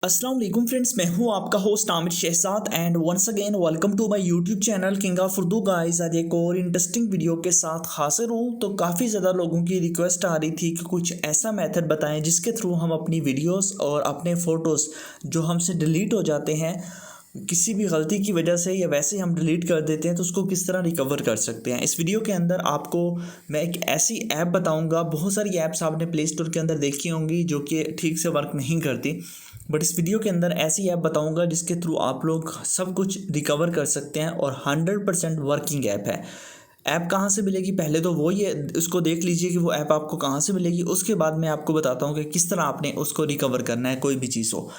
अस्सलाम वालेकुम फ्रेंड्स, मैं हूं आपका host Aamir Shahzad and once again welcome to my YouTube channel king of Urdu guys. आज एक और इंटरेस्टिंग वीडियो के साथ हाजिर हूं। तो काफ़ी ज़्यादा लोगों की रिक्वेस्ट आ रही थी कि कुछ ऐसा मेथड बताएं जिसके थ्रू हम अपनी वीडियोस और अपने फ़ोटोज़ जो हमसे डिलीट हो जाते हैं किसी भी गलती की वजह से या वैसे ही हम डिलीट कर देते हैं तो उसको किस तरह रिकवर कर सकते हैं। इस वीडियो के अंदर आपको मैं एक ऐसी ऐप बताऊंगा। बहुत सारी ऐप्स आपने प्ले स्टोर के अंदर देखी होंगी जो कि ठीक से वर्क नहीं करती, बट इस वीडियो के अंदर ऐसी ऐप बताऊंगा जिसके थ्रू आप लोग सब कुछ रिकवर कर सकते हैं और 100% वर्किंग ऐप है। ऐप कहाँ से मिलेगी, पहले तो वो ये उसको देख लीजिए कि वो ऐप आपको कहाँ से मिलेगी। उसके बाद मैं आपको बताता हूँ कि किस तरह आपने उसको रिकवर करना है कोई भी चीज़ हो।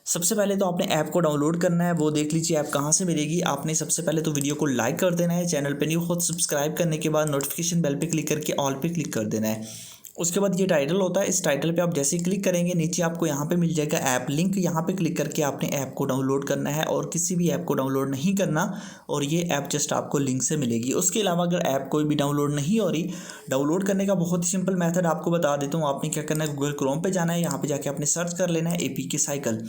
सबसे पहले तो आपने ऐप को डाउनलोड करना है, वो देख लीजिए ऐप कहाँ से मिलेगी। आपने सबसे पहले तो वीडियो को लाइक कर देना है, चैनल पे न्यू हो सब्सक्राइब करने के बाद नोटिफिकेशन बेल पे क्लिक करके ऑल पे क्लिक कर देना है। उसके बाद ये टाइटल होता है, इस टाइटल पे आप जैसे ही क्लिक करेंगे नीचे आपको यहाँ पे मिल जाएगा ऐप लिंक। यहाँ पे क्लिक करके आपने ऐप को डाउनलोड करना है और किसी भी ऐप को डाउनलोड नहीं करना, और ये ऐप जस्ट आपको लिंक से मिलेगी। उसके अलावा अगर ऐप कोई भी डाउनलोड नहीं हो रही, डाउनलोड करने का बहुत ही सिंपल मेथड आपको बता देता हूँ। आपने क्या करना है, गूगल क्रोम पे जाना है, यहाँ पे जाके आपने सर्च कर लेना है APK साइकिल।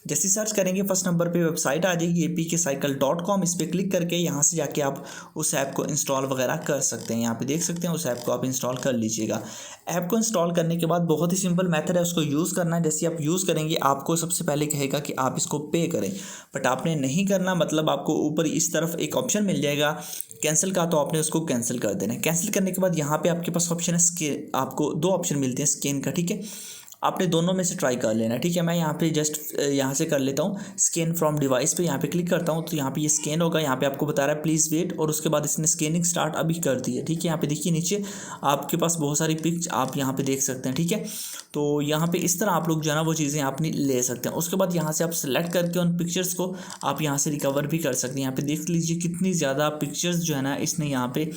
जैसे सर्च करेंगे फर्स्ट नंबर पे वेबसाइट आ जाएगी apkcycle.com। इस पर क्लिक करके यहाँ से जाके आप उस ऐप को इंस्टॉल वगैरह कर सकते हैं। यहाँ पे देख सकते हैं उस ऐप को आप इंस्टॉल कर लीजिएगा। ऐप को इंस्टॉल करने के बाद बहुत ही सिंपल मेथड है, उसको यूज़ करना है। जैसे आप यूज़ करेंगे आपको सबसे पहले कहेगा कि आप इसको पे करें, बट आपने नहीं करना। मतलब आपको ऊपर इस तरफ एक ऑप्शन मिल जाएगा कैंसिल का, तो आपने उसको कैंसिल कर देना है। कैंसिल करने के बाद यहाँ पे आपके पास ऑप्शन है स्कैन, आपको दो ऑप्शन मिलते हैं स्कैन का, ठीक है। आपने दोनों में से ट्राई कर लेना, ठीक है। मैं यहाँ पे जस्ट यहाँ से कर लेता हूँ स्कैन फ्रॉम डिवाइस पे, यहाँ पे क्लिक करता हूँ तो यहाँ पे ये स्कैन होगा। यहाँ पे आपको बता रहा है प्लीज़ वेट, और उसके बाद इसने स्कैनिंग स्टार्ट अभी कर दी है, ठीक है। यहाँ पे देखिए नीचे आपके पास बहुत सारी पिक्स आप यहाँ पे देख सकते हैं, ठीक है। तो यहाँ पे इस तरह आप लोग जो है ना वो चीज़ें आप ले सकते हैं। उसके बाद यहाँ से आप सेलेक्ट करके उन पिक्चर्स को आप यहाँ से रिकवर भी कर सकते हैं। यहाँ पे देख लीजिए कितनी ज़्यादा पिक्चर्स जो है ना इसने यहाँ पे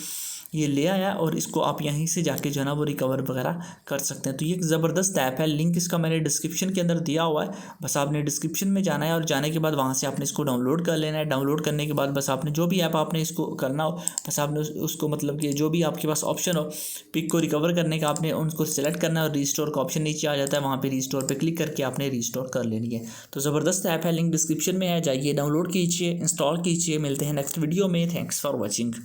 ये ले आया, और इसको आप यहीं से जाके जो है ना वो रिकवर वगैरह कर सकते हैं। तो ये एक ज़बरदस्त ऐप है, लिंक इसका मैंने डिस्क्रिप्शन के अंदर दिया हुआ है। बस आपने डिस्क्रिप्शन में जाना है और जाने के बाद वहाँ से आपने इसको डाउनलोड कर लेना है। डाउनलोड करने के बाद बस आपने जो भी ऐप आपने इसको करना हो, बस आपने उसको मतलब कि जो भी आपके पास ऑप्शन हो पिक को रिकवर करने का, आपने उनको सेलेक्ट करना है और रीस्टोर का ऑप्शन नीचे आ जाता है, वहाँ पर रीस्टोर पर क्लिक करके आपने रीस्टोर कर लेनी है। तो ज़बरदस्त ऐप है, लिंक डिस्क्रिप्शन में है, जाइए डाउनलोड कीजिए, इंस्टॉल कीजिए। मिलते हैं नेक्स्ट वीडियो में। Thanks for watching.